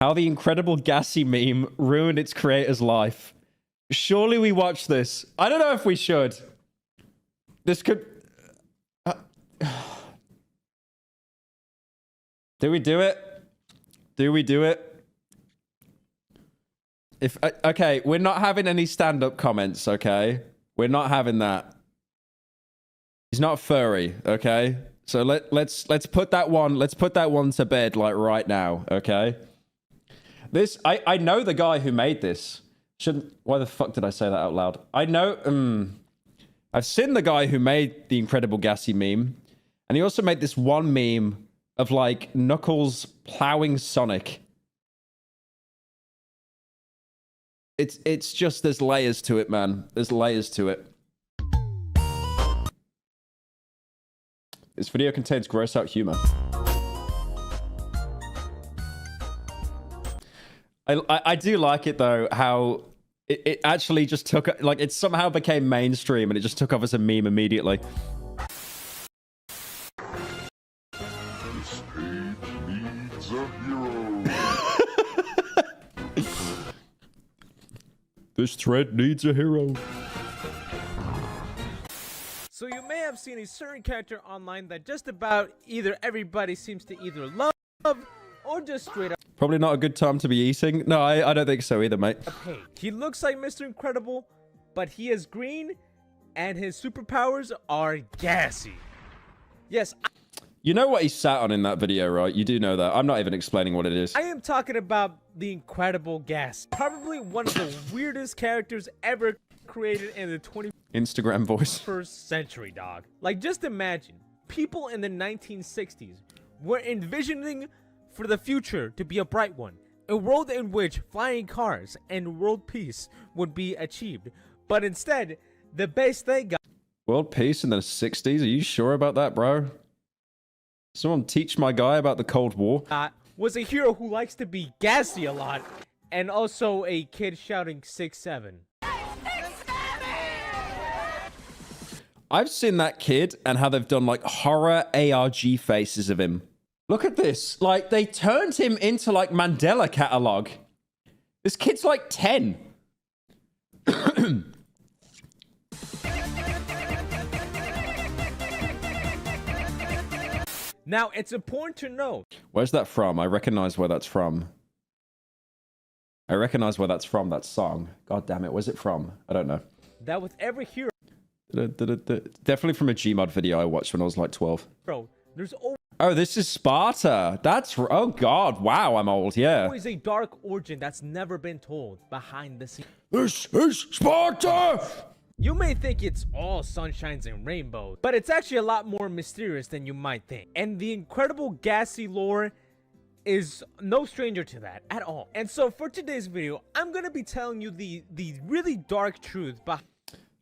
How the incredible Gassy meme ruined its creator's life. Surely we watch this. I don't know if we should. This could... Do we do it? Do we do it? If okay, we're not having any stand-up comments, okay? We're not having that. He's not furry, okay? So let's put that one to bed like right now, okay? This I know the guy who made this. Why the fuck did I say that out loud? I know I've seen the guy who made the incredible Gassy meme, and he also made this one meme of like Knuckles plowing Sonic. It's just, there's layers to it, man. There's layers to it. This video contains gross out humor. I do like it though, how it actually just took, like, it somehow became mainstream and it just took off as a meme immediately. This page needs a hero. This thread needs a hero. So you may have seen a certain character online that just about either everybody seems to either love or just straight up Probably not a good time to be eating. No, I don't think so either, mate. hate. He looks like Mr. Incredible, but he is green and his superpowers are gassy. Yes, You know what he sat on in that video, right? You do know that. I'm not even explaining what it is. I am talking about the Incredible Gassy. Probably one of the weirdest characters ever created in the 21st Instagram voice. century, dog. Like, just imagine, people in the 1960s were envisioning for the future to be a bright one. A world in which flying cars and world peace would be achieved. But instead, the base they got... World peace in the 60s? Are you sure about that, bro? Someone teach my guy about the Cold War. was a hero who likes to be gassy a lot, and also a kid shouting 6'7". I've seen that kid and how they've done like horror ARG faces of him. Look at this. Like, they turned him into like Mandela catalog. This kid's like 10. Now, it's important to know. Where's that from? I recognize where that's from. I recognize where that's from, that song. God damn it, where's it from? I don't know. That with every hero, Definitely from a Gmod video I watched when I was like 12. there's Oh, this is Sparta. Oh god, wow, I'm old, yeah. always a dark origin that's never been told behind the scenes. This is Sparta! You may think it's all sunshines and rainbows, but it's actually a lot more mysterious than you might think. And the incredible Gassy lore is no stranger to that at all. And so for today's video, I'm gonna be telling you the really dark truth behind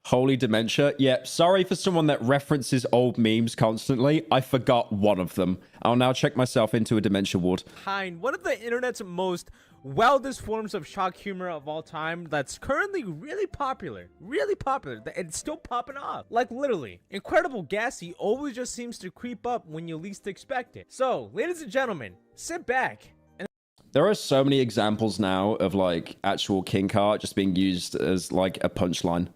Holy dementia. Yeah, sorry for someone that references old memes constantly. I forgot one of them. I'll now check myself into a dementia ward. one of the internet's most wildest forms of shock humor of all time that's currently really popular. It's still popping off. Like, literally, Incredible Gassy always just seems to creep up when you least expect it. So, ladies and gentlemen, sit back. There are so many examples now of like actual kink art just being used as like a punchline.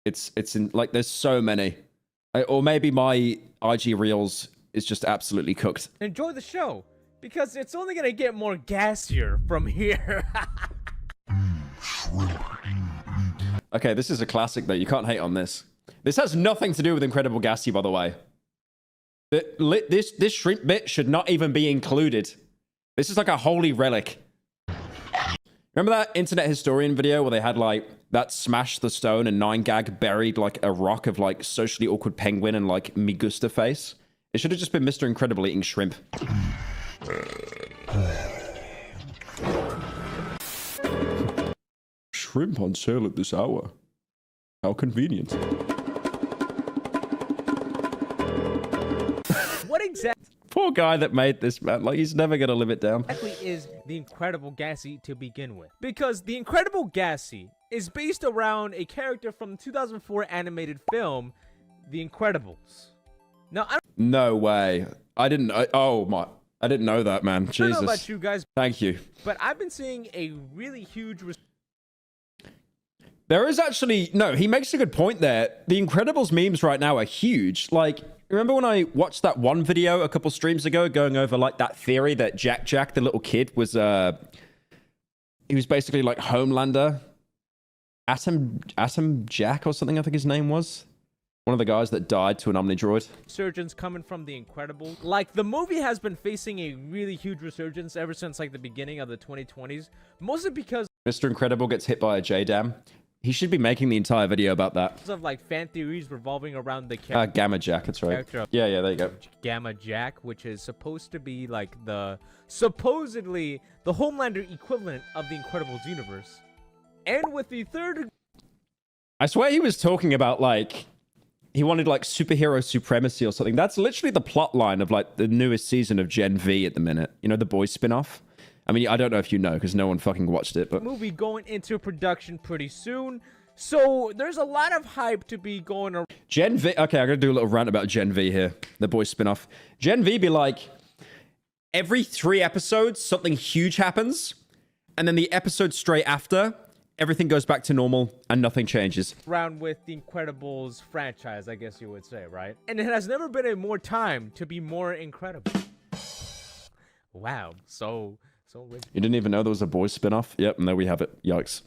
It's in like, there's so many. Or maybe my IG Reels is just absolutely cooked. Enjoy the show, because it's only gonna get more gassier from here. Okay, this is a classic though. You can't hate on this. This has nothing to do with Incredible Gassy, by the way. This shrimp bit should not even be included. This is like a holy relic. Remember that internet historian video where they had like that Smash the Stone and 9gag buried like a rock of like socially awkward penguin and like Migusta face? It should have just been Mr. Incredible eating shrimp. Shrimp on sale at this hour. How convenient. What exactly Poor guy that made this, man. Like, he's never gonna live it down. is the Incredible Gassy to begin with? Because the Incredible Gassy is based around a character from the 2004 animated film, The Incredibles. Now, No way. I didn't. Oh my. I didn't know that, man. I don't Jesus. know about you guys, Thank you. but I've been seeing a really huge There is actually... No, he makes a good point there. The Incredibles memes right now are huge. Like, remember when I watched that one video a couple streams ago going over, like, that theory that Jack, the little kid, was... He was basically, like, Homelander. Atom Jack or something, I think his name was. One of the guys that died to an Omnidroid. resurgence coming from The Incredibles. Like, the movie has been facing a really huge resurgence ever since, like, the beginning of the 2020s. Mostly because Mr. Incredible gets hit by a J-Dam. He should be making the entire video about that. of, like, fan theories revolving around the character. Gamma Jack, that's right. Character of Yeah, there you go. Gamma Jack, which is supposed to be, like, supposedly the Homelander equivalent of the Incredibles universe. And with the third... I swear he was talking about, like... He wanted, like, superhero supremacy or something. That's literally the plot line of, like, the newest season of Gen V at the minute. You know, the Boys spin-off? I mean, I don't know if you know, because no one fucking watched it, but... movie going into production pretty soon. So there's a lot of hype to be going around. Gen V... Okay, I'm going to do a little rant about Gen V here. The Boys spin-off. Gen V be like... Every 3 episodes, something huge happens. And then the episode straight after... Everything goes back to normal and nothing changes. Around with the Incredibles franchise, I guess you would say, right? And it has never been a more time to be more incredible. Wow, so rich. You didn't even know there was a Boys spin-off? Yep, and there we have it. Yikes.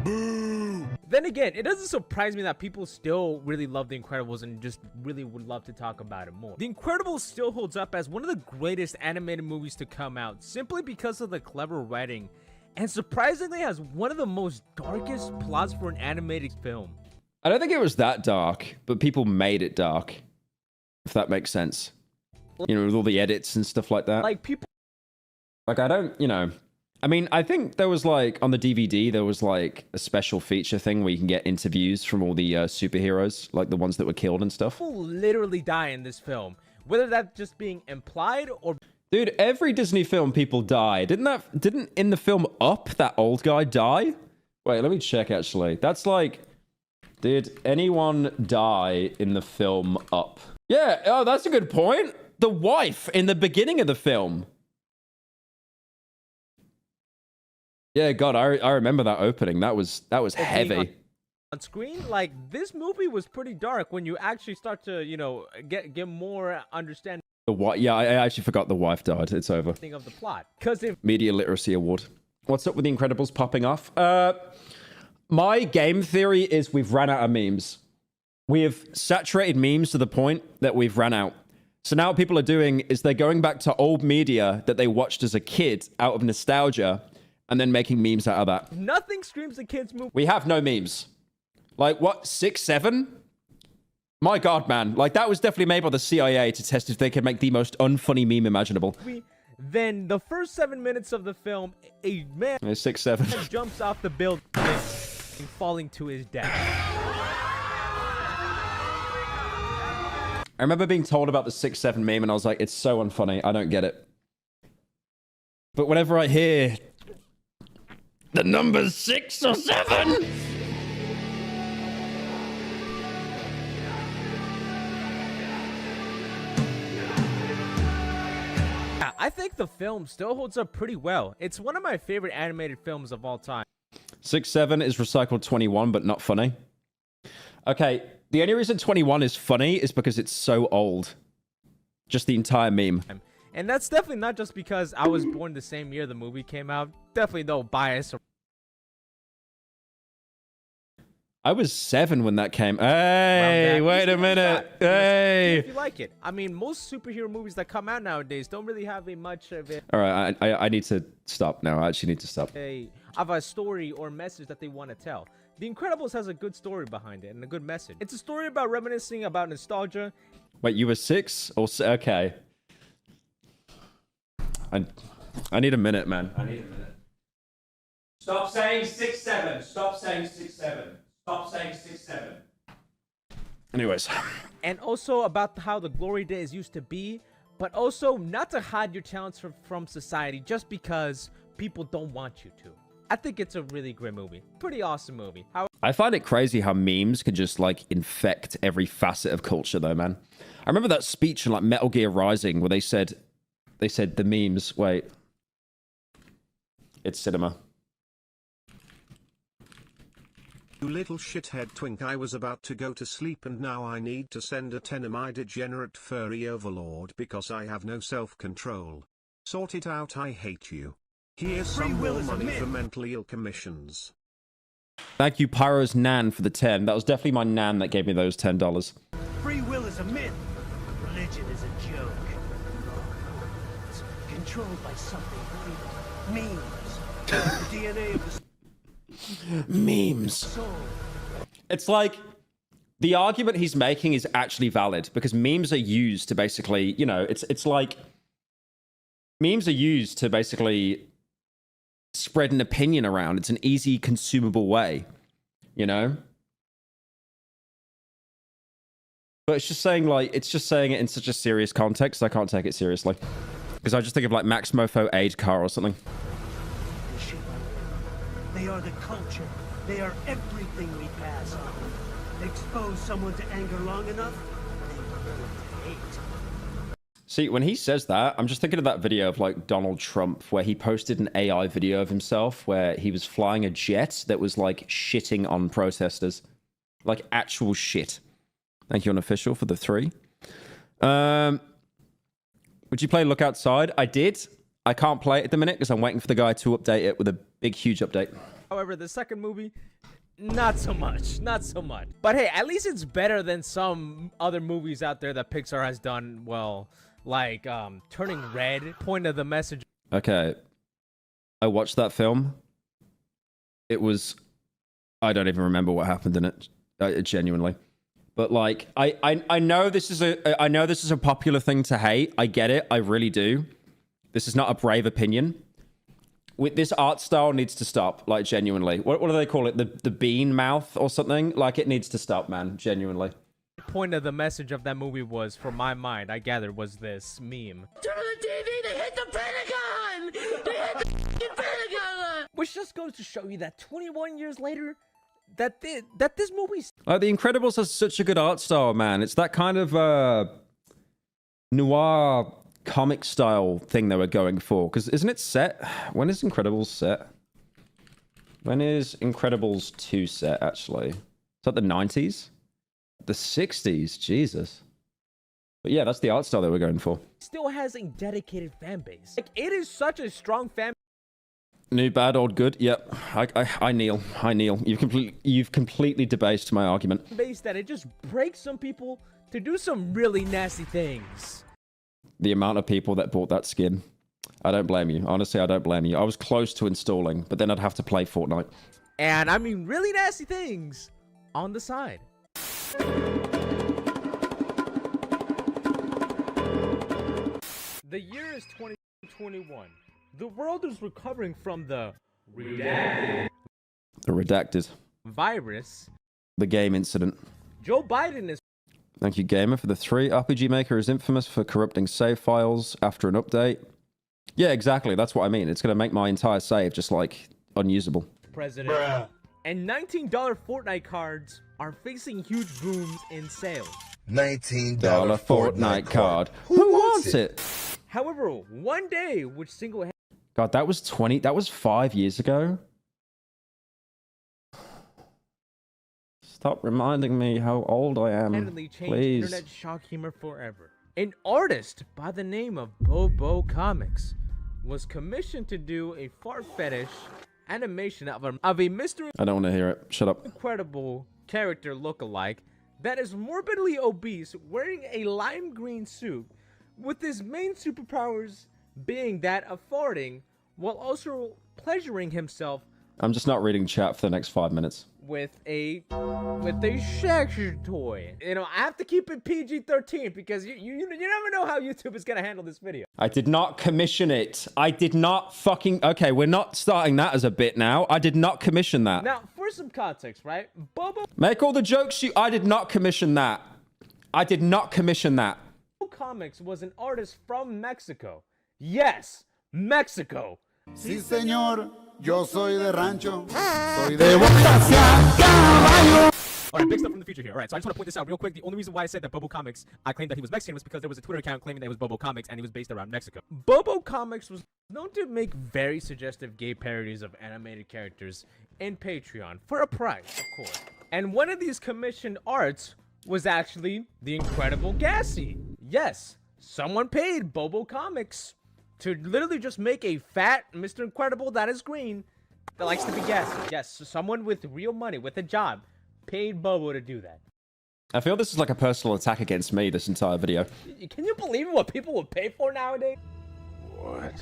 Then again, it doesn't surprise me that people still really love The Incredibles and just really would love to talk about it more. The Incredibles still holds up as one of the greatest animated movies to come out, simply because of the clever writing, and surprisingly has one of the most darkest plots for an animated film. I don't think it was that dark, but people made it dark. If that makes sense. You know, with all the edits and stuff like that. Like, people... Like, I don't, you know... I mean, I think there was, like, on the DVD, there was, like, a special feature thing where you can get interviews from all the superheroes, like the ones that were killed and stuff. People literally die in this film. Whether that's just being implied or... Dude, every Disney film people die. Didn't in the film Up, that old guy die? Wait, let me check, actually. That's like... Did anyone die in the film Up? Yeah, oh, that's a good point. The wife in the beginning of the film. Yeah, God, I remember that opening. That was heavy. On screen, like, this movie was pretty dark when you actually start to, you know, get more understanding. Yeah, I actually forgot the wife died. It's over. Of the plot, because if Media Literacy Award. What's up with the Incredibles popping off? My game theory is we've ran out of memes. We have saturated memes to the point that we've ran out. So now what people are doing is they're going back to old media that they watched as a kid out of nostalgia and then making memes out of that. nothing screams a kid's movie, We have no memes. Like, what, 6, 7? My God, man. Like, that was definitely made by the CIA to test if they could make the most unfunny meme imaginable. then the first 7 minutes of the film, a man 6, 7. jumps off the building falling to his death. I remember being told about the 6, 7 meme and I was like, it's so unfunny. I don't get it. But whenever I hear the numbers 6 or 7... I think the film still holds up pretty well. It's one of my favorite animated films of all time. 6, 7 is recycled 21, but not funny. Okay, the only reason 21 is funny is because it's so old. Just the entire meme. And that's definitely not just because I was born the same year the movie came out. Definitely no bias. I was 7 when that came. Hey, wait a minute. Hey. If you like it. I mean, most superhero movies that come out nowadays don't really have a much of it. All right, I need to stop now. I actually need to stop. Of a story or message that they want to tell. The Incredibles has a good story behind it and a good message. It's a story about reminiscing about nostalgia. Wait, you were 6? Okay. I need a minute, man. I need a minute. Stop saying 6, 7. Stop saying 6, 7. Stop saying 6, 7. Anyways. And also about how the glory days used to be, but also not to hide your talents from society just because people don't want you to. I think it's a really great movie. Pretty awesome movie. I find it crazy how memes could just, like, infect every facet of culture, though, man. I remember that speech in, like, Metal Gear Rising where they said, They said the memes. Wait. It's cinema. You little shithead twink, I was about to go to sleep and now I need to send a 10 to my degenerate furry overlord because I have no self-control. Sort it out, I hate you. Here's some more money for mentally ill commissions. Thank you, Pyro's Nan, for the 10. That was definitely my Nan that gave me those $10. Free will is a myth. Religion is a joke. It's controlled by something greater. Memes. The DNA of the Memes. soul. It's like the argument he's making is actually valid because memes are used to basically, you know, it's like memes are used to basically spread an opinion around. It's an easy consumable way, you know? But it's just saying it in such a serious context, I can't take it seriously. Because I just think of like Max Mofo Aid Car or something. The shit I live. They are the culture. They are everything we pass on. Expose someone to anger long enough, they learn to hate. See, when he says that, I'm just thinking of that video of like Donald Trump where he posted an AI video of himself where he was flying a jet that was like shitting on protesters. Like actual shit. Thank you, Unofficial, for the 3. Would you play Look Outside? I did. I can't play it at the minute because I'm waiting for the guy to update it with a big, huge update. However, the second movie, not so much. Not so much. But hey, at least it's better than some other movies out there that Pixar has done well. Like, Turning Red, point of the message. Okay. I watched that film. It was... I don't even remember what happened in it. Genuinely. But like, I know this is a popular thing to hate. I get it. I really do. This is not a brave opinion. With this art style needs to stop. Like, genuinely. What do they call it? The bean mouth or something? Like, it needs to stop, man. Genuinely. Point of the message of that movie was, from my mind, I gathered, was this meme. Turn on the TV, they hit the Pentagon! They hit the Pentagon! Which just goes to show you that 21 years later, that this movie's... Like, The Incredibles has such a good art style, man. It's that kind of noir comic style thing they were going for. Because isn't it set? When is Incredibles set? When is Incredibles 2 set, actually? Is that the 90s? The 60s? Jesus. But yeah, that's the art style they were going for. still has a dedicated fan base. Like, it is such a strong fan New, bad, old, good. Yep. I kneel. I kneel. You've completely debased my argument. base that it just breaks some people to do some really nasty things. The amount of people that bought that skin. I don't blame you. Honestly, I don't blame you. I was close to installing, but then I'd have to play Fortnite. And I mean really nasty things on the side. The year is 2021. The world is recovering from the Redacted. virus. The game incident. Joe Biden is Thank you, Gamer, for the 3. RPG Maker is infamous for corrupting save files after an update. Yeah, exactly. That's what I mean. It's going to make my entire save just, like, unusable. president. Bruh. And $19 Fortnite cards are facing huge booms in sales. $19 Fortnite card. Who wants it? However, one day, which single-handedly God, that was 5 years ago. Stop reminding me how old I am, changed please. internet shock humor forever. An artist by the name of Bobo Comics was commissioned to do a fart fetish animation of a mystery I don't want to hear it. Shut up. incredible character look-alike that is morbidly obese, wearing a lime green suit, with his main superpowers being that of farting, while also pleasuring himself I'm just not reading chat for the next 5 minutes. with a sex toy. You know, I have to keep it PG-13 because you never know how YouTube is gonna handle this video. I did not commission it. I did not fucking... Okay, we're not starting that as a bit now. I did not commission that. Now, for some context, right? Bobo Make all the jokes you... I did not commission that. I did not commission that. Comics was an artist from Mexico. Yes, Mexico. Sí, señor, yo soy de rancho, soy de boca hacia caballo. All right, big stuff from the future here. All right, so I just want to point this out real quick. The only reason why I said that Bobo Comics, I claimed that he was Mexican, was because there was a Twitter account claiming that it was Bobo Comics and he was based around Mexico. Bobo Comics was known to make very suggestive gay parodies of animated characters in Patreon for a price, of course. And one of these commissioned arts was actually the incredible Gassy. Yes, someone paid Bobo Comics to literally just make a fat Mr. Incredible that is green that likes to be Gassy. Yes, someone with real money, with a job, paid Bobo to do that. I feel this is like a personal attack against me, this entire video. Can you believe what people would pay for nowadays? What?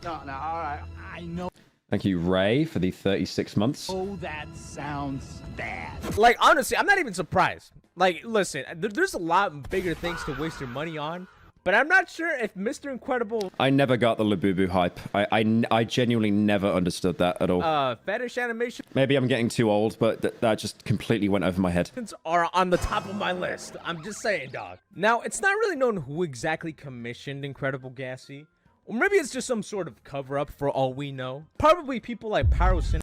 No, all right. I know. Thank you, Ray, for the 36 months. Oh, that sounds bad. Like, honestly, I'm not even surprised. Like, listen, there's a lot bigger things to waste your money on, but I'm not sure if Mr. Incredible... I never got the Labubu hype. I genuinely never understood that at all. Fetish animation... Maybe I'm getting too old, but that just completely went over my head. are on the top of my list. I'm just saying, dog. Now, it's not really known who exactly commissioned Incredible Gassy. Or maybe it's just some sort of cover-up for all we know. Probably people like Pyrocynical.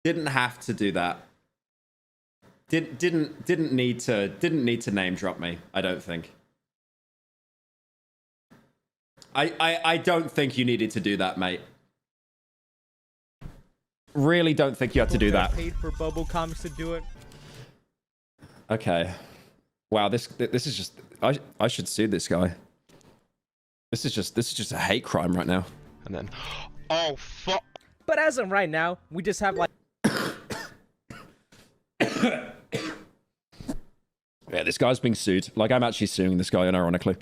Didn't have to do that. Didn't need to name drop me. I don't think. I don't think you needed to do that, mate. Really don't think you had to do that. Paid for Bobo Comics to do it. Okay. Wow, this is just I should sue this guy. This is just a hate crime right now. And then, oh fuck. But as of right now, we just have like Yeah, this guy's being sued. Like, I'm actually suing this guy unironically.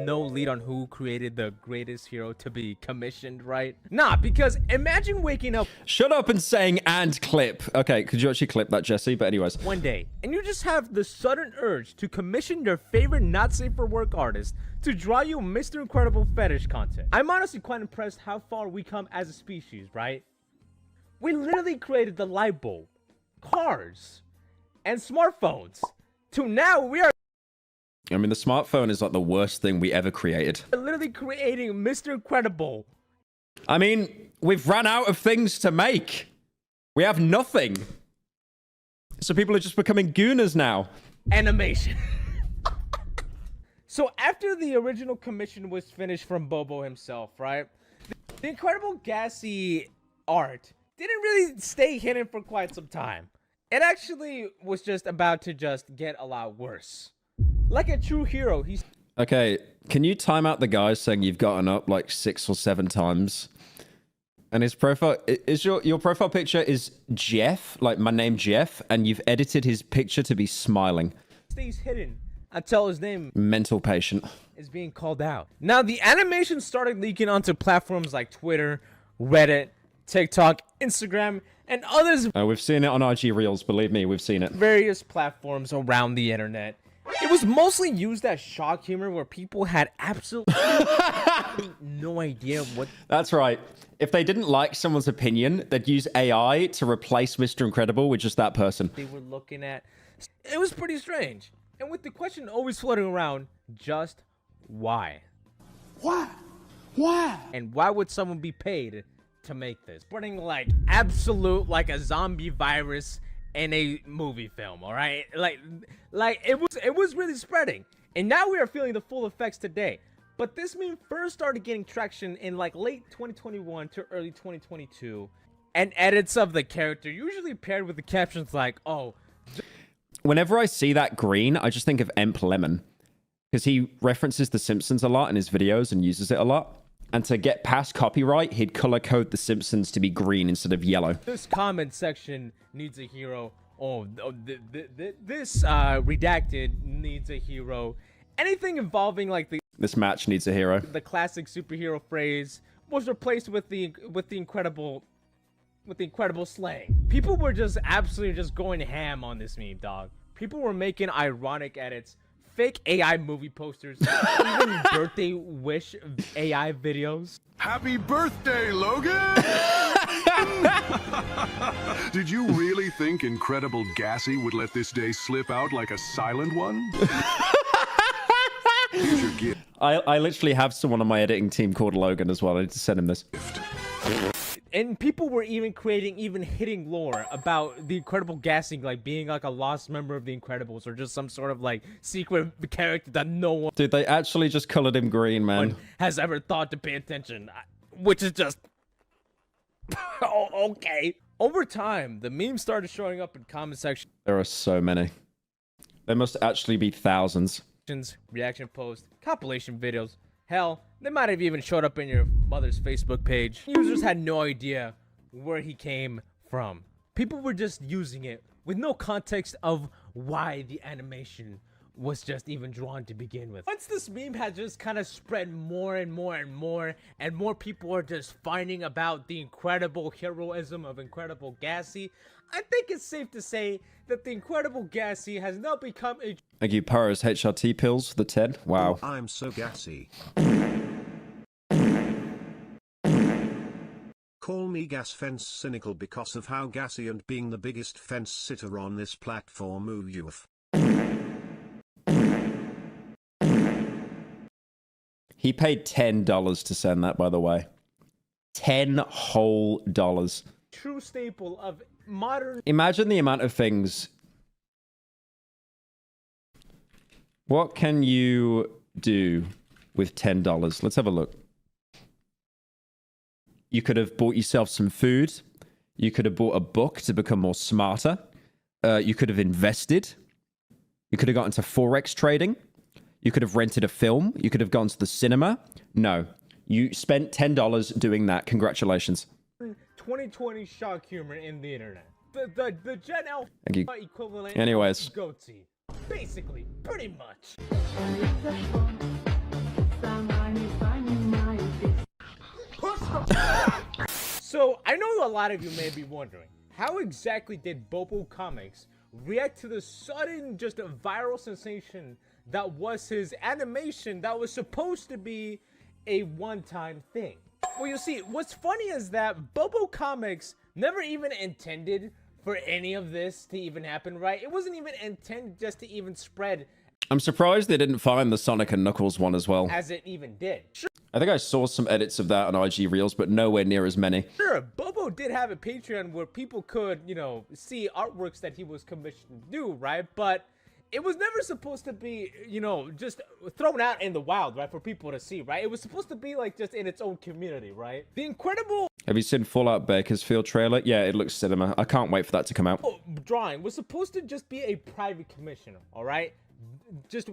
no lead on who created the greatest hero to be commissioned, right? Nah, because imagine waking up Shut up and saying and clip. Okay, could you actually clip that, Jesse? But anyways. one day and you just have the sudden urge to commission your favorite not safe for work artist to draw you Mr. Incredible fetish content. I'm honestly quite impressed how far we come as a species, right? We literally created the light bulb, cars, and smartphones. To now, we are I mean, the smartphone is like the worst thing we ever created. literally creating Mr. Incredible. I mean, we've run out of things to make. We have nothing. So people are just becoming gooners now. Animation. So after the original commission was finished from Bobo himself, right? The Incredible Gassy art didn't really stay hidden for quite some time. It actually was just about to just get a lot worse. Like a true hero, he's... Okay, can you time out the guy saying you've gotten up like 6 or 7 times? And his profile is your profile picture is Jeff, like my name Jeff, and you've edited his picture to be smiling. stays hidden until his name Mental patient. is being called out. Now, the animation started leaking onto platforms like Twitter, Reddit, TikTok, Instagram, and others, We've seen it on IG Reels, believe me, we've seen it. various platforms around the internet. It was mostly used as shock humor where people had absolutely no idea what... That's right. If they didn't like someone's opinion, they'd use AI to replace Mr. Incredible with just that person. they were looking at. It was pretty strange. And with the question always floating around, just why? Why? Why? And why would someone be paid to make this? Spreading like absolute like a zombie virus in a movie film, all right? Like it was really spreading. And now we are feeling the full effects today. But this meme first started getting traction in like late 2021 to early 2022. And edits of the character usually paired with the captions like, oh, Whenever I see that green, I just think of Emp Lemon. Because he references The Simpsons a lot in his videos and uses it a lot. And to get past copyright, he'd color code The Simpsons to be green instead of yellow. this comment section needs a hero. This redacted needs a hero. Anything involving like This match needs a hero. the classic superhero phrase was replaced with the incredible slang. People were just absolutely just going ham on this meme, dog. People were making ironic edits fake AI movie posters, even birthday wish AI videos. Happy birthday, Logan! Did you really think Incredible Gassy would let this day slip out like a silent one? Here's your gift. I literally have someone on my editing team called Logan as well. I need to send him this. And people were even creating hidden lore about the Incredible Gassy, like being like a lost member of the Incredibles, or just some sort of like secret character that no one Dude, they actually just colored him green, man. has ever thought to pay attention, which is just oh, okay. Over time, the memes started showing up in comment sections, There are so many. There must actually be thousands. reaction posts, compilation videos. Hell, they might have even showed up in your mother's Facebook page. Users had no idea where he came from. People were just using it with no context of why the animation was just even drawn to begin with. Once this meme had just kind of spread more and more and more, and more people are just finding about the incredible heroism of Incredible Gassy, I think it's safe to say that the Incredible Gassy has now become a Thank you, Pyro's HRT pills for the 10. Wow. Oh, I'm so gassy. Call me gas fence cynical because of how gassy and being the biggest fence sitter on this platform. Ooh, youth. He paid $10 to send that, by the way. $10 whole dollars. true staple of modern. Imagine the amount of things. What can you do with $10? Let's have a look. You could have bought yourself some food. You could have bought a book to become more smarter. You could have invested. You could have got into Forex trading. You could have rented a film. You could have gone to the cinema. No. You spent $10 doing that. Congratulations. 2020 shock humor in the internet. The Gen Alpha Thank you. equivalent Anyways. of goatee. Basically, pretty much. So, I know a lot of you may be wondering, how exactly did Bobo Comics react to the sudden, just a viral sensation that was his animation that was supposed to be a one-time thing? Well, you see, what's funny is that Bobo Comics never even intended for any of this to even happen, right? It wasn't even intended just to even spread I'm surprised they didn't find the Sonic and Knuckles one as well. as it even did. I think I saw some edits of that on IG Reels, but nowhere near as many. Sure, Bobo did have a Patreon where people could, you know, see artworks that he was commissioned to do, right? But it was never supposed to be, you know, just thrown out in the wild, right? For people to see, right? It was supposed to be like just in its own community, right? The incredible Have you seen Fallout Bakersfield trailer? Yeah, it looks cinema. I can't wait for that to come out. drawing was supposed to just be a private commission, all right? Just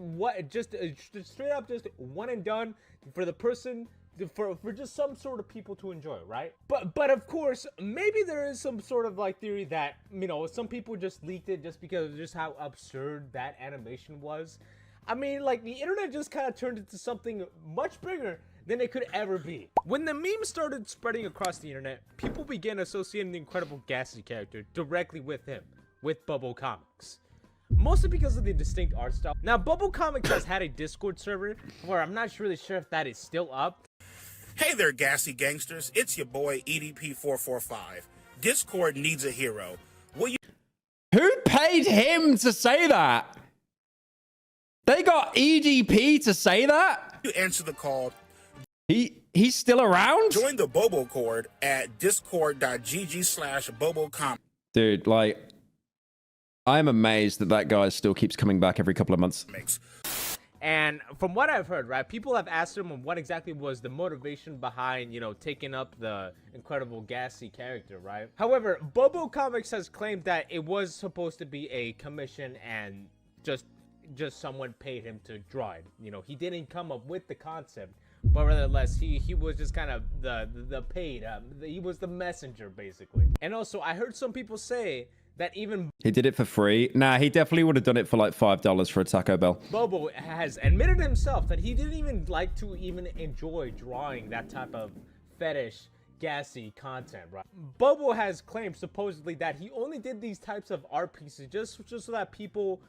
straight up, just one and done for the person, for just some sort of people to enjoy, right? But of course, maybe there is some sort of like theory that, you know, some people just leaked it just because of just how absurd that animation was. I mean, like, the internet just kind of turned into something much bigger than it could ever be. When the meme started spreading across the internet, people began associating the Incredible Gassy character directly with him, with Bobo Comics. Mostly because of the distinct art style. Now, Bobo Comics has had a Discord server where I'm not really sure if that is still up. Hey there, gassy gangsters. It's your boy EDP445. Discord needs a hero. Will you Who paid him to say that? They got EDP to say that? answer the call? He's still around? Join the Bobo Cord at discord.gg/BoboComics. Dude, like, I'm amazed that that guy still keeps coming back every couple of months. And from what I've heard, right, people have asked him what exactly was the motivation behind, you know, taking up the Incredible Gassy character, right? However, Bobo Comics has claimed that it was supposed to be a commission and just someone paid him to draw it. You know, he didn't come up with the concept, but nevertheless, he was just kind of the paid, he was the messenger, basically. And also, I heard some people say that even He did it for free? Nah, he definitely would have done it for like $5 for a Taco Bell. Bobo has admitted himself that he didn't even like to even enjoy drawing that type of fetish gassy content, right? Bobo has claimed supposedly that he only did these types of art pieces just so that people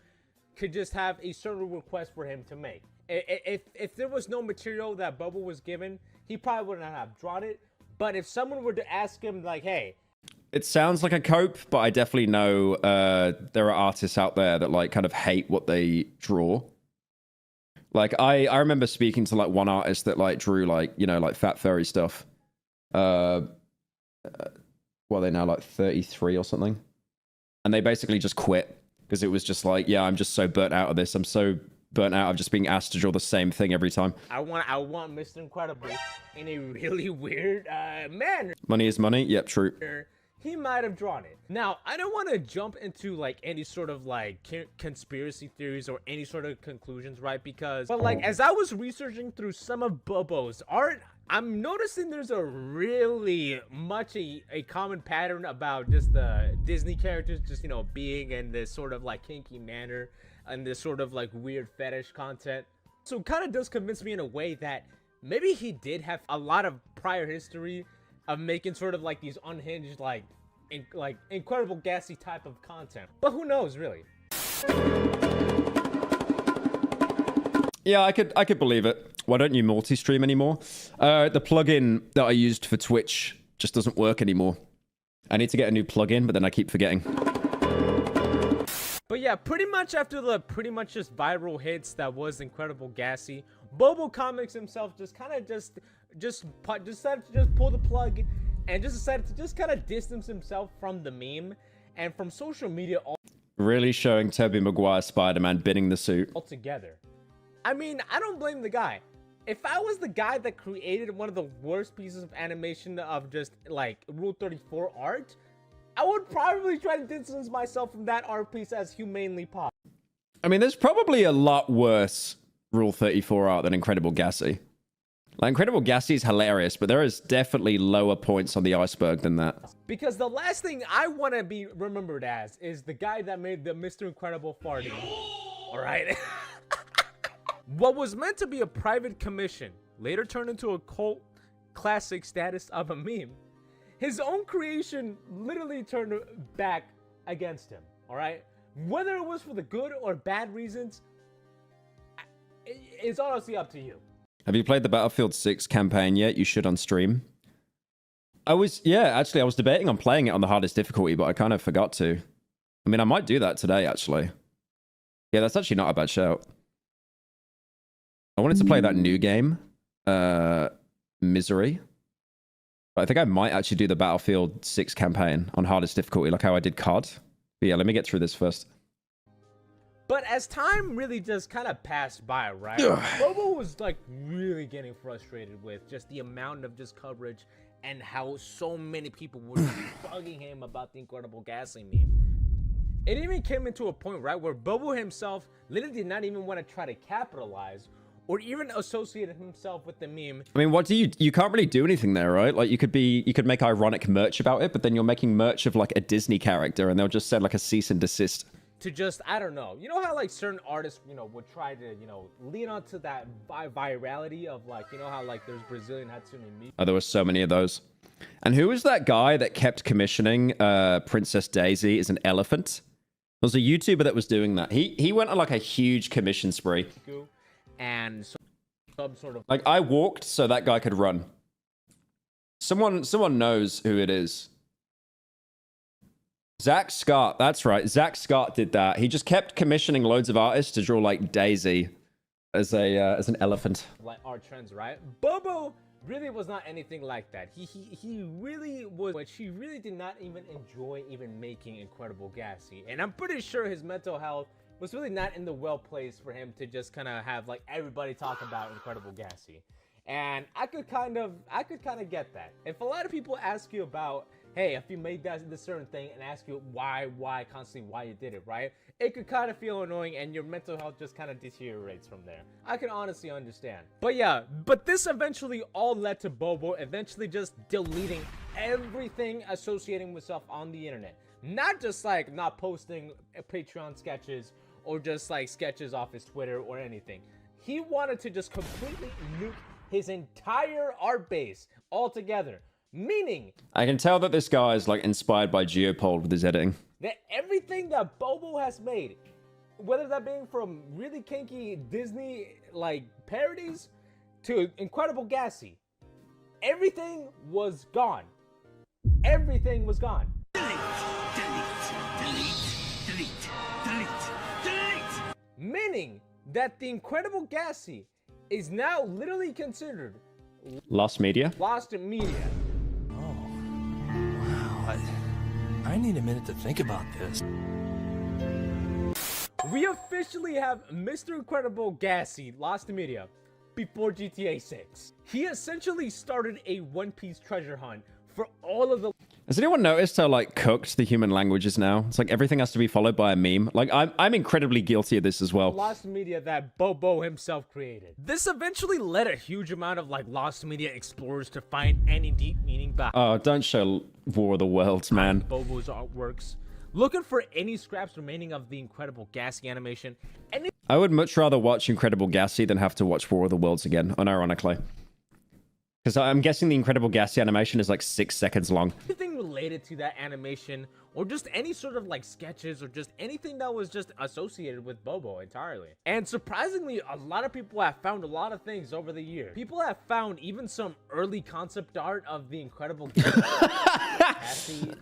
could just have a certain request for him to make. If there was no material that Bobo was given, he probably would not have drawn it. But if someone were to ask him, like, hey, it sounds like a cope, but I definitely know there are artists out there that like kind of hate what they draw. Like I remember speaking to like one artist that like drew like, you know, like fat furry stuff. Well, they're now like 33 or something. And they basically just quit because it was just like, yeah, I'm just so burnt out of this. I'm so burnt out of just being asked to draw the same thing every time. I want Mr. Incredible in a really weird manner. Money is money. Yep, true. He might have drawn it. Now, I don't want to jump into like any sort of like conspiracy theories or any sort of conclusions, right? But like as I was researching through some of Bobo's art, I'm noticing there's a really much a common pattern about just the Disney characters just, you know, being in this sort of like kinky manner and this sort of like weird fetish content. So it kind of does convince me in a way that maybe he did have a lot of prior history of making sort of like these unhinged, like incredible gassy type of content. But who knows, really? Yeah, I could believe it. Why don't you multi-stream anymore? The plugin that I used for Twitch just doesn't work anymore. I need to get a new plugin, but then I keep forgetting. But yeah, pretty much after the just viral hits that was Incredible Gassy, Bobo Comics himself just kind of decided to just pull the plug and just decided to just kind of distance himself from the meme and from social media Really showing Tobey Maguire Spider-Man bidding the suit. altogether. I mean, I don't blame the guy. If I was the guy that created one of the worst pieces of animation of just like Rule 34 art, I would probably try to distance myself from that art piece as humanely possible. I mean, there's probably a lot worse Rule 34 art than Incredible Gassy. Like, Incredible Gassy is hilarious, but there is definitely lower points on the iceberg than that. Because the last thing I want to be remembered as is the guy that made the Mr. Incredible farting. All right? What was meant to be a private commission later turned into a cult classic status of a meme. His own creation literally turned back against him, all right? Whether it was for the good or bad reasons, it's honestly up to you. Have you played the Battlefield 6 campaign yet? You should on stream. I was debating on playing it on the hardest difficulty, but I kind of forgot to. I mean, I might do that today, actually. Yeah, that's actually not a bad shout. I wanted to play that new game, Misery. But I think I might actually do the Battlefield 6 campaign on hardest difficulty, like how I did COD. But yeah, let me get through this first. But as time really just kind of passed by, right? Bobo was like really getting frustrated with just the amount of just coverage and how so many people were bugging him about the Incredible Gassy meme. It even came into a point, right, where Bobo himself literally did not even want to try to capitalize or even associate himself with the meme. I mean, what do you can't really do anything there, right? Like you could make ironic merch about it, but then you're making merch of like a Disney character and they'll just send like a cease and desist. To just, I don't know. You know how like certain artists, you know, would try to, you know, lean onto that virality of like, you know how like there's Brazilian Hatsune Miku. Oh, there were so many of those. And who was that guy that kept commissioning Princess Daisy as an elephant? There was a YouTuber that was doing that. He went on like a huge commission spree. And some sort of like I walked so that guy could run. Someone knows who it is. Zach Scott, that's right. Zach Scott did that. He just kept commissioning loads of artists to draw like Daisy as an elephant. Like art trends, right? Bobo really was not anything like that. He really was, but he really did not even enjoy even making Incredible Gassy. And I'm pretty sure his mental health was really not in the well place for him to just kind of have like everybody talk about Incredible Gassy. And I could kind of get that. If a lot of people ask you about, hey, if you made this certain thing and ask you why constantly why you did it, right? It could kind of feel annoying and your mental health just kind of deteriorates from there. I can honestly understand. But yeah, this eventually all led to Bobo eventually just deleting everything associating with himself on the internet. Not just like not posting Patreon sketches or just like sketches off his Twitter or anything. He wanted to just completely nuke his entire art base altogether. Meaning, I can tell that this guy is like inspired by Geopoled with his editing. That everything that Bobo has made whether that being from really kinky Disney like parodies to Incredible Gassy, everything was gone. Everything was gone. Meaning that the Incredible Gassy is now literally considered Lost media. lost media. I need a minute to think about this. We officially have Mr. Incredible Gassy lost media before GTA 6. He essentially started a One Piece treasure hunt for all of the Has anyone noticed how like cooked the human language is now? It's like everything has to be followed by a meme. Like I'm incredibly guilty of this as well. lost media that Bobo himself created. This eventually led a huge amount of like lost media explorers to find any deep meaning back Oh, don't show War of the Worlds, man. Bobo's artworks, looking for any scraps remaining of the Incredible Gassy animation. Any I would much rather watch Incredible Gassy than have to watch War of the Worlds again, unironically. Because I'm guessing the Incredible Gassy animation is like 6 seconds long. anything related to that animation, or just any sort of like sketches, or just anything that was just associated with Bobo entirely. And surprisingly, a lot of people have found a lot of things over the years. People have found even some early concept art of the Incredible Gassy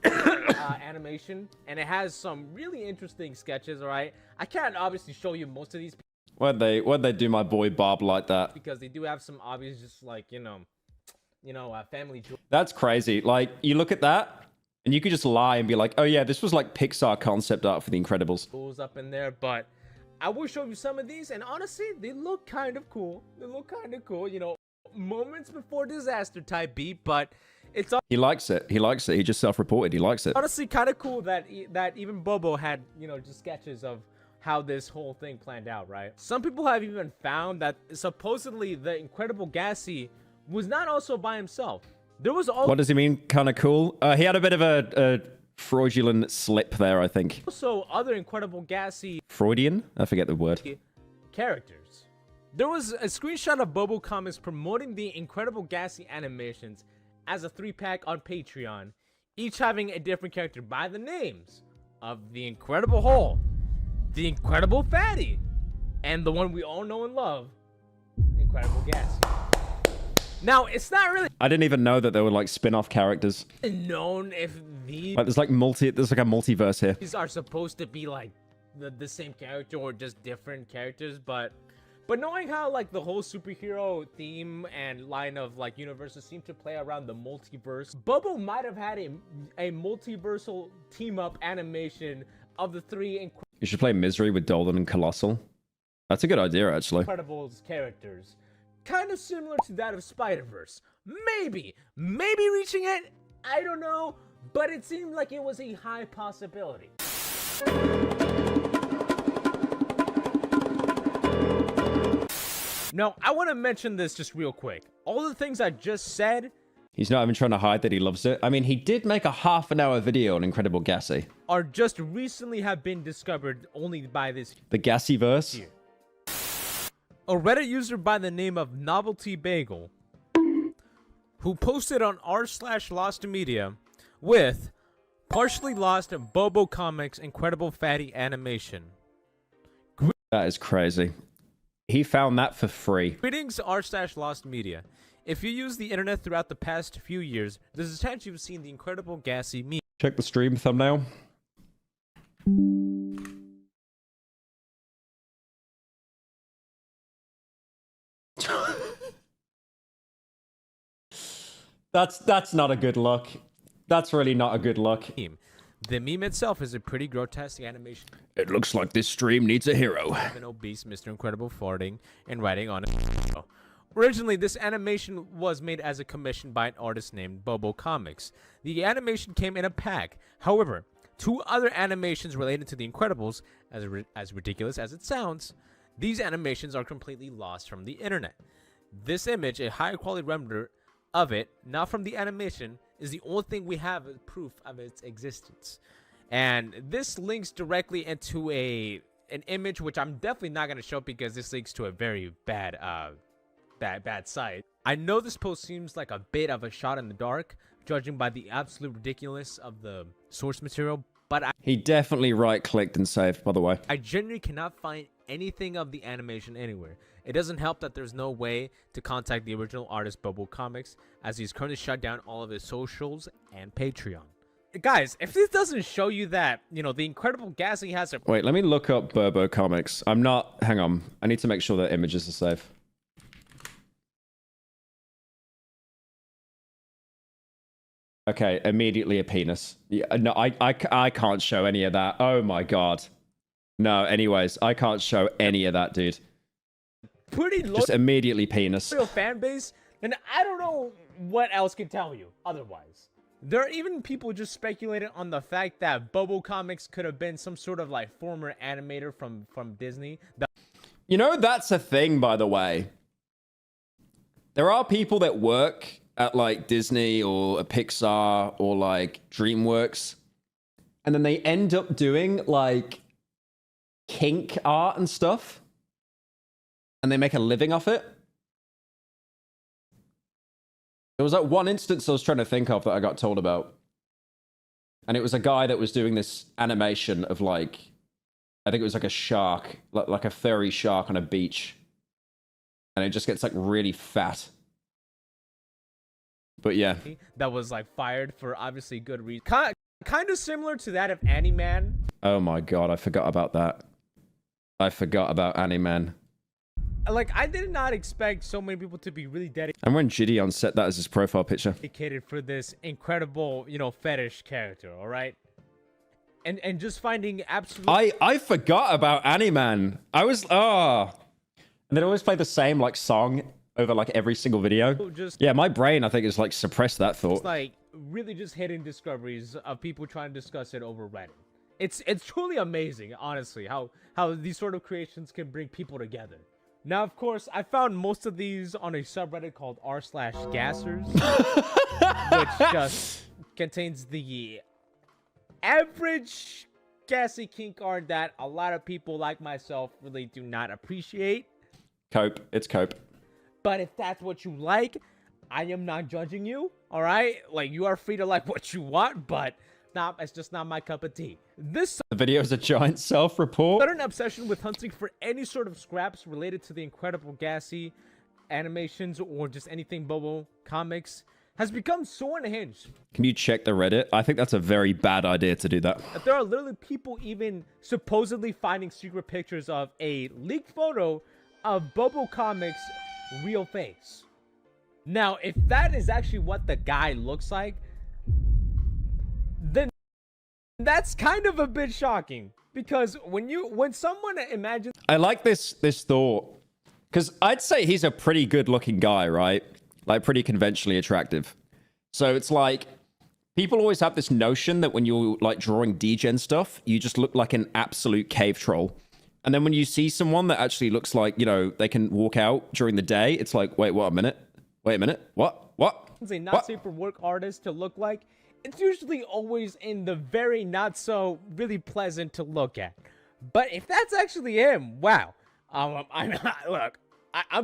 animation, and it has some really interesting sketches. All right, I can't obviously show you most of these Why'd they do my boy Bob like that? because they do have some obvious, just like family jewels That's crazy. Like, you look at that, and you could just lie and be like, oh yeah, this was like Pixar concept art for The Incredibles. up in there, but I will show you some of these, and honestly, they look kind of cool. Moments before disaster type beat, but it's He likes it. He likes it. He just self-reported. He likes it. honestly kind of cool that that even Bobo had, just sketches of how this whole thing planned out, right? Some people have even found that supposedly the Incredible Gassy was not also by himself. There was What does he mean? Kind of cool? He had a bit of a fraudulent slip there, I think. also other Incredible Gassy Freudian? I forget the word. characters. There was a screenshot of Bobo Comics promoting the Incredible Gassy animations as a 3-pack on Patreon, each having a different character by the names of the Incredible Hole, the Incredible Fatty, and the one we all know and love, Incredible Gassy. Now, it's not really I didn't even know that there were like spin-off characters. known if these Like there's like a multiverse here. are supposed to be like the same character or just different characters, but knowing how like the whole superhero theme and line of like universes seem to play around the multiverse, Bobo might have had a multiversal team-up animation of the three You should play Misery with Dolan and Colossal. That's a good idea, actually. Incredibles characters, kind of similar to that of Spider-Verse. Maybe reaching it, I don't know, but it seemed like it was a high possibility. Now, I want to mention this just real quick. All the things I just said He's not even trying to hide that he loves it. I mean, he did make a half-an-hour video on Incredible Gassy. are just recently have been discovered only by this The Gassyverse. here. A Reddit user by the name of Novelty Bagel, who posted on r/Lost Media with partially lost Bobo Comics Incredible Fatty animation. That is crazy. He found that for free. Greetings r/Lost Media. If you use the internet throughout the past few years, there's a chance you've seen the Incredible Gassy meme. Check the stream thumbnail. That's not a good look. That's really not a good look. The meme itself is a pretty grotesque animation It looks like this stream needs a hero. of an obese Mr. Incredible farting and writing on it. Originally, this animation was made as a commission by an artist named Bobo Comics. The animation came in a pack. However, two other animations related to the Incredibles, as ridiculous as it sounds, these animations are completely lost from the internet. This image, a high quality render of it, not from the animation, is the only thing we have as proof of its existence. And this links directly into an image which I'm definitely not going to show because this links to a very bad site. I know this post seems like a bit of a shot in the dark, judging by the absolute ridiculous of the source material, but He definitely right-clicked and saved, by the way. I genuinely cannot find anything of the animation anywhere. It doesn't help that there's no way to contact the original artist Bobo Comics, as he's currently shut down all of his socials and Patreon. Guys, if this doesn't show you that, you know, the Incredible Gassy has a... Wait, let me look up Bobo Comics. I'm not... Hang on. I need to make sure that images are safe. Okay, immediately a penis. Yeah, no, I can't show any of that. Oh my god. No, anyways, I can't show any of that, dude. pretty low Just immediately penis. fan base, and I don't know what else can tell you otherwise. There are even people just speculating on the fact that Bobo Comics could have been some sort of like former animator from Disney. You know, that's a thing, by the way. There are people that work at like Disney or a Pixar or like DreamWorks, and then they end up doing like kink art and stuff, and they make a living off it. There was like one instance I was trying to think of that I got told about, and it was a guy that was doing this animation of like, I think it was like a shark, like a furry shark on a beach, and it just gets like really fat. But yeah, that was like fired for obviously good reason. Kind of similar to that of Animan. Oh my god, I forgot about that. I forgot about Animan. Like, I did not expect so many people to be really And when Gideon set that as his profile picture. dedicated for this incredible, you know, fetish character, all right? And just finding absolutely... I forgot about Animan. I was... And they'd always play the same, like, song over, like, every single video. Yeah, my brain, I think, is, like, suppressed that thought. It's, like, really just hidden discoveries of people trying to discuss it over Reddit. It's truly amazing, honestly, how these sort of creations can bring people together. Now, of course, I found most of these on a subreddit called r/gassers, which just contains the average gassy kink art that a lot of people like myself really do not appreciate. Cope. It's cope. But if that's what you like, I am not judging you, all right? Like, you are free to like what you want, but it's just not my cup of tea. The video is a giant self-report. sudden obsession with hunting for any sort of scraps related to the Incredible Gassy animations or just anything Bobo Comics has become so unhinged. Can you check the Reddit? I think that's a very bad idea to do that. There are literally people even supposedly finding secret pictures of a leaked photo of Bobo Comics' real face. Now, if that is actually what the guy looks like, then that's kind of a bit shocking, because when someone imagines... I like this thought, because I'd say he's a pretty good looking guy, right? Like pretty conventionally attractive. So it's like people always have this notion that when you're like drawing degen stuff, you just look like an absolute cave troll. And then when you see someone that actually looks like, you know, they can walk out during the day, it's like, wait, what, a minute? Wait a minute. What? A not safe for work artist to look like, it's usually always in the very not so really pleasant to look at. But if that's actually him, wow. I'm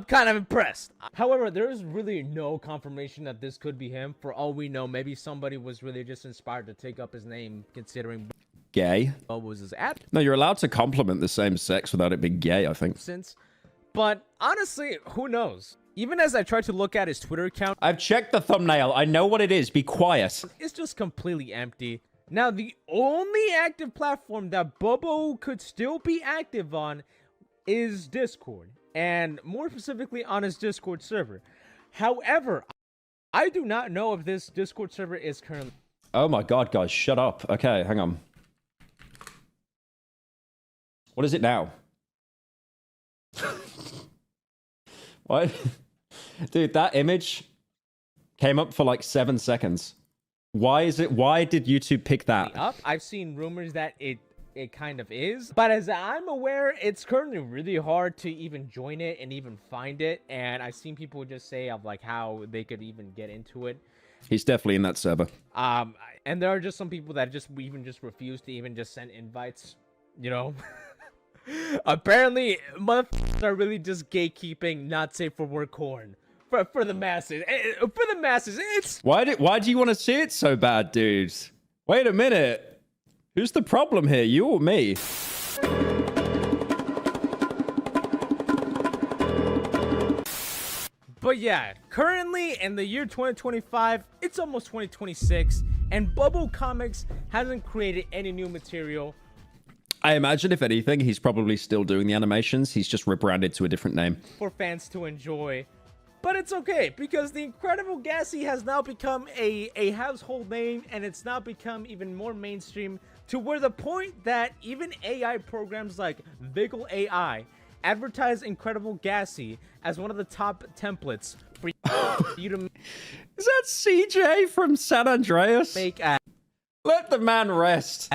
kind of impressed. However, there is really no confirmation that this could be him. For all we know, maybe somebody was really just inspired to take up his name, considering gay. what was his app. No, you're allowed to compliment the same sex without it being gay, I think. But honestly, who knows? Even as I tried to look at his Twitter account, I've checked the thumbnail. I know what it is. Be quiet. it's just completely empty. Now, the only active platform that Bobo could still be active on is Discord, and more specifically on his Discord server. However, I do not know if this Discord server is currently... Oh my god, guys, shut up. Okay, hang on. What is it now? What? Dude, that image came up for like 7 seconds. Why did YouTube pick that? up. I've seen rumors that it kind of is, but as I'm aware, it's currently really hard to even join it and even find it. And I've seen people just say of like how they could even get into it. He's definitely in that server. And there are just some people that just refuse to even just send invites, you know. Apparently, motherfuckers are really just gatekeeping not safe for work corn for the masses. For the masses, it's... Why do you want to see it so bad, dude? Wait a minute. Who's the problem here? You or me? But yeah, currently in the year 2025, it's almost 2026, and Bobo Comics hasn't created any new material. I imagine, if anything, he's probably still doing the animations. He's just rebranded to a different name. For fans to enjoy. But it's okay, because the Incredible Gassy has now become a household name, and it's now become even more mainstream, to where the point that even AI programs like Vigil AI advertise Incredible Gassy as one of the top templates for you to Is that CJ from San Andreas? make Let the man rest.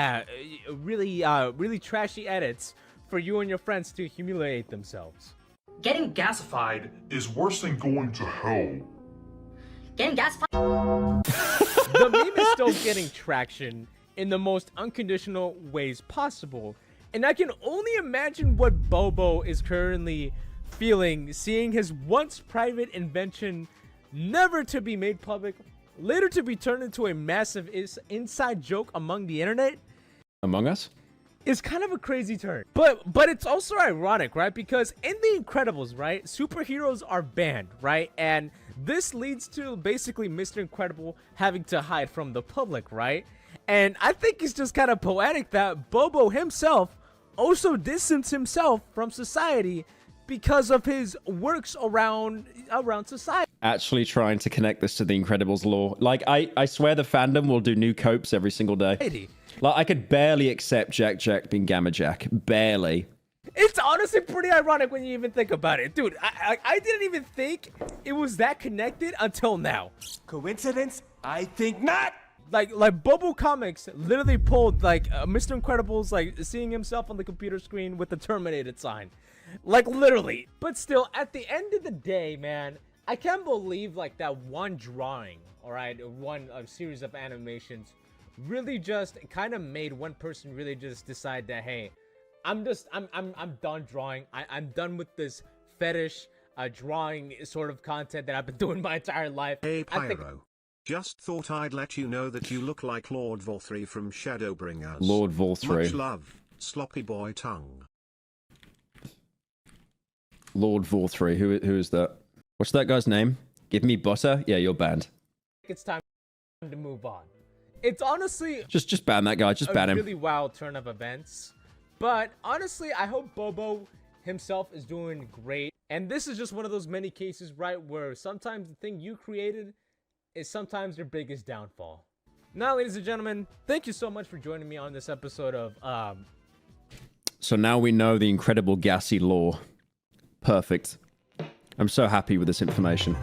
really trashy edits for you and your friends to humiliate themselves. Getting gasified is worse than going to hell. Getting gasified. The meme is still getting traction in the most unconditional ways possible, and I can only imagine what Bobo is currently feeling, seeing his once private invention never to be made public, later to be turned into a massive inside joke among the internet. Among Us? Is kind of a crazy turn. But it's also ironic, right? Because in The Incredibles, right, superheroes are banned, right? And this leads to basically Mr. Incredible having to hide from the public, right? And I think it's just kind of poetic that Bobo himself also distanced himself from society because of his works around society. Actually trying to connect this to the Incredibles lore. Like, I swear the fandom will do new copes every single day. Like, I could barely accept Jack Jack being Gamma Jack. Barely. It's honestly pretty ironic when you even think about it. Dude, I didn't even think it was that connected until now. Coincidence? I think not. Like Bobo Comics literally pulled, like, Mr. Incredible's, like, seeing himself on the computer screen with the terminated sign. Like, literally. But still, at the end of the day, man, I can't believe, like, that one drawing, alright, one series of animations really just kind of made one person really just decide that, hey, I'm done drawing. I'm done with this fetish drawing sort of content that I've been doing my entire life. Hey Pyro, just thought I'd let you know that you look like Lord Vol3 from Shadowbringers. Lord Vol3. Much love, sloppy boy tongue. Lord Vol3. Who is that? What's that guy's name? Give me butter? Yeah, you're banned. It's time to move on. It's honestly Just ban that guy. Just ban him. a really wild turn of events. But honestly, I hope Bobo himself is doing great. And this is just one of those many cases, right, where sometimes the thing you created is sometimes your biggest downfall. Now, ladies and gentlemen, thank you so much for joining me on this episode of So now we know the Incredible Gassy lore. Perfect. I'm so happy with this information.